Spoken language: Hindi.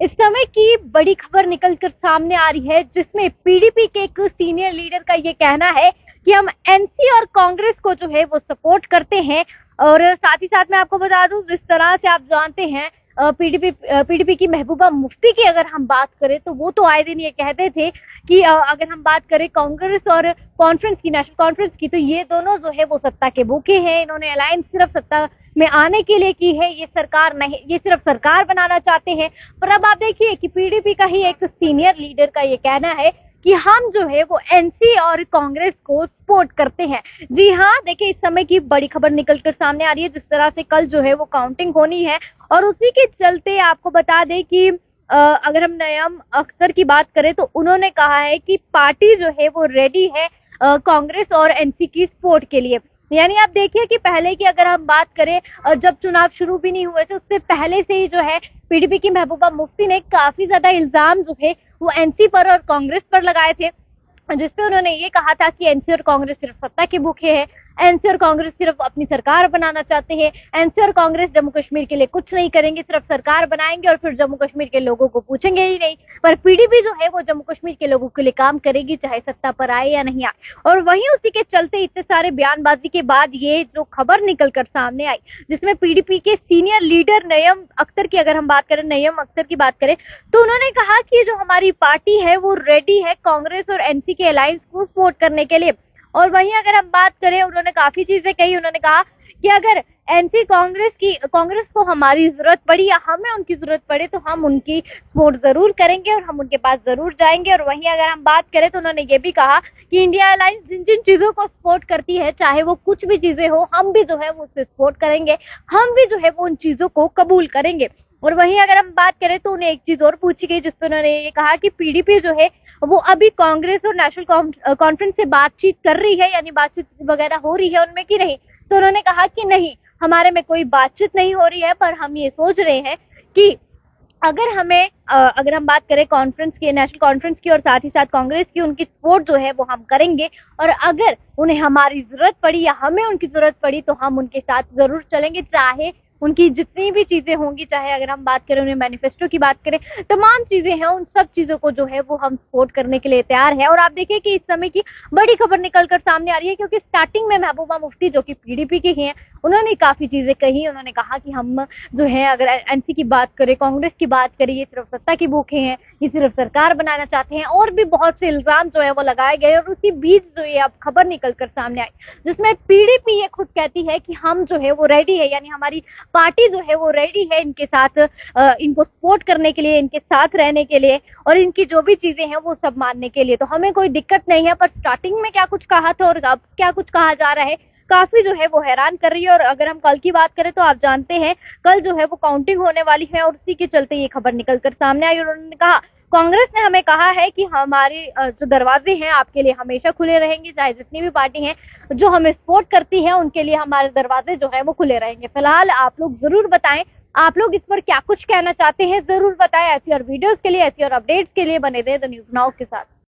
इस समय की बड़ी खबर निकलकर सामने आ रही है, जिसमें पीडीपी के एक सीनियर लीडर का ये कहना है कि हम एनसी और कांग्रेस को जो है वो सपोर्ट करते हैं। और साथ ही साथ मैं आपको बता दूं, जिस तरह से आप जानते हैं पीडीपी की महबूबा मुफ्ती की अगर हम बात करें तो वो तो आए दिन ये कहते थे कि अगर हम बात करें कांग्रेस और कॉन्फ्रेंस की, नेशनल कॉन्फ्रेंस की, तो ये दोनों जो है वो सत्ता के भूखे हैं। इन्होंने अलायंस सिर्फ सत्ता में आने के लिए की है, ये सरकार नहीं, ये सिर्फ सरकार बनाना चाहते हैं। पर अब आप देखिए कि पीडीपी का ही एक सीनियर लीडर का ये कहना है कि हम जो है वो एनसी और कांग्रेस को सपोर्ट करते हैं। जी हाँ, देखिए इस समय की बड़ी खबर निकलकर सामने आ रही है, जिस तरह से कल जो है वो काउंटिंग होनी है और उसी के चलते आपको बता दें कि अगर हम नयम अख्तर की बात करें तो उन्होंने कहा है कि पार्टी जो है वो रेडी है कांग्रेस और एनसी की सपोर्ट के लिए। यानी आप देखिए कि पहले की अगर हम बात करें, जब चुनाव शुरू भी नहीं हुए थे उससे पहले से ही जो है पीडीपी की महबूबा मुफ्ती ने काफी ज्यादा इल्जाम जो है वो एनसी पर और कांग्रेस पर लगाए थे, जिसपे उन्होंने ये कहा था कि एनसी और कांग्रेस सिर्फ सत्ता के भूखे हैं, एनसी और कांग्रेस सिर्फ अपनी सरकार बनाना चाहते हैं, एनसी और कांग्रेस जम्मू कश्मीर के लिए कुछ नहीं करेंगे, सिर्फ सरकार बनाएंगे और फिर जम्मू कश्मीर के लोगों को पूछेंगे ही नहीं। पर पीडीपी जो है वो जम्मू कश्मीर के लोगों के लिए काम करेगी, चाहे सत्ता पर आए या नहीं आए। और वहीं उसी के चलते इतने सारे बयानबाजी के बाद ये जो खबर निकल कर सामने आई, जिसमें पीडीपी के सीनियर लीडर नयम अख्तर की अगर हम बात करें, नयम अख्तर की बात करें, तो उन्होंने कहा कि जो हमारी पार्टी है वो रेडी है कांग्रेस और एनसी के अलायंस को सपोर्ट करने के लिए। और वहीं अगर हम बात करें, उन्होंने काफी चीजें कही। उन्होंने कहा कि अगर एनसी कांग्रेस को हमारी जरूरत पड़ी या हमें उनकी जरूरत पड़े तो हम उनकी सपोर्ट जरूर करेंगे और हम उनके पास जरूर जाएंगे। और वहीं अगर हम बात करें तो उन्होंने ये भी कहा कि इंडिया अलायंस जिन जिन चीजों को सपोर्ट करती है, चाहे वो कुछ भी चीजें हो, हम भी जो है वो उससे सपोर्ट करेंगे, हम भी जो है वो उन चीजों को कबूल करेंगे। और वहीं अगर हम बात करें तो उन्हें एक चीज और पूछी गई, जिसपे उन्होंने ये कहा कि पीडीपी जो है वो अभी कांग्रेस और नेशनल कॉन्फ्रेंस से बातचीत कर रही है, यानी बातचीत वगैरह हो रही है उनमें कि नहीं। तो उन्होंने कहा कि नहीं, हमारे में कोई बातचीत नहीं हो रही है, पर हम ये सोच रहे हैं कि अगर हम बात करें कॉन्फ्रेंस की, नेशनल कॉन्फ्रेंस की और साथ ही साथ कांग्रेस की, उनकी सपोर्ट जो है वो हम करेंगे और अगर उन्हें हमारी जरूरत पड़ी या हमें उनकी जरूरत पड़ी तो हम उनके साथ जरूर चलेंगे, चाहे उनकी जितनी भी चीजें होंगी, चाहे अगर हम बात करें उन्हें मैनिफेस्टो की बात करें, तमाम चीजें हैं, उन सब चीजों को जो है वो हम सपोर्ट करने के लिए तैयार है। और आप देखिए कि इस समय की बड़ी खबर निकलकर सामने आ रही है, क्योंकि स्टार्टिंग में महबूबा मुफ्ती जो कि पीडीपी की ही हैं, उन्होंने काफी चीजें कही। उन्होंने कहा कि हम जो है अगर एनसी की बात करें, कांग्रेस की बात करें, ये सिर्फ सत्ता के भूखे हैं, ये सिर्फ सरकार बनाना चाहते हैं, और भी बहुत से इल्जाम जो है वो लगाए गए। और उसी बीच जो ये अब खबर निकलकर सामने आई, जिसमें पीडीपी ये खुद कहती है कि हम जो है वो रेडी है, यानी हमारी पार्टी जो है वो रेडी है इनके साथ, इनको सपोर्ट करने के लिए, इनके साथ रहने के लिए और इनकी जो भी चीजें हैं वो सब मानने के लिए। तो हमें कोई दिक्कत नहीं है। पर स्टार्टिंग में क्या कुछ कहा था और अब क्या कुछ कहा जा रहा है, काफी जो है वो हैरान कर रही है। और अगर हम कल की बात करें तो आप जानते हैं कल जो है वो काउंटिंग होने वाली है और उसी के चलते ये खबर निकलकर सामने आई। और उन्होंने कहा, कांग्रेस ने हमें कहा है कि हमारे जो दरवाजे हैं आपके लिए हमेशा खुले रहेंगे, चाहे जितनी भी पार्टी हैं जो हमें सपोर्ट करती है उनके लिए हमारे दरवाजे जो है वो खुले रहेंगे। फिलहाल आप लोग जरूर बताएं, आप लोग इस पर क्या कुछ कहना चाहते हैं, जरूर बताएं। ऐसी और वीडियोस के लिए, ऐसी और अपडेट्स के लिए बने रहे द न्यूज़ नाउ के साथ।